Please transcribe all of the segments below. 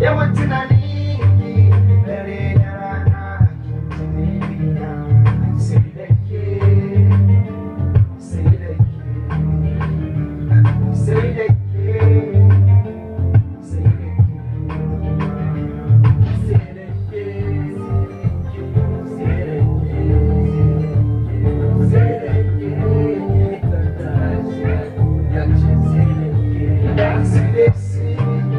Yawan tunani dare da rana tunanina sai da ke sai da ke sai da ke sai da ke sai da ke sai da ke ya ce sai da ke sai da ke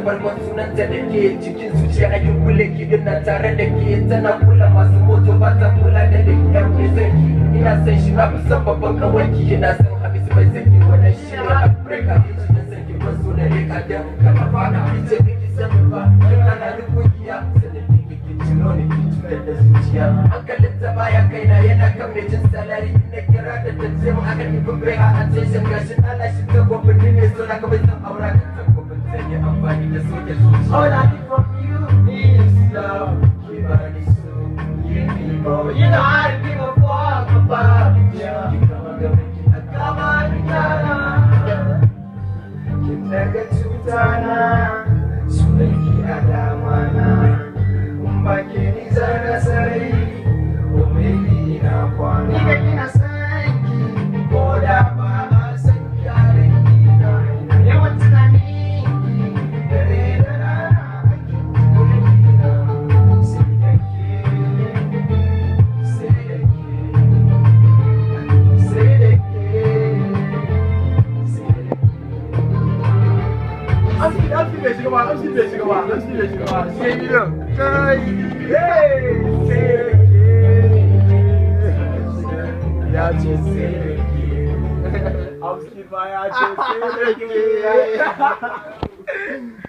farkon sunanta da ke cikin zuciya ake kule ki ina tare da ke tana kula masu moto ba ta kula da da yar mai zanki ina san shi na fi son babban kawanki ina son habisu mai zanki wannan shi ne afirka ke ci na zanki ban so da reka da kama fada fice biki san ba don ana da kungiya sannan ki biki ciro ne ki cutar da zuciya hankalin ta baya kaina yana kan mai jin salari ina kira da ta ce mu aka nufin bai a attention gashin ala shi ta gwamnati ne so na kawai san aura ka ta all I need from you is love. Keep on it so give me more. You know I don't give a fuck about you. You come on, come on, Kindaga tutana, sunaki adamana. Umbake ni zara sarai, umeli na kwana. Nika kina sanki, koda ba sanki arenina. Yawan tunani. Let's see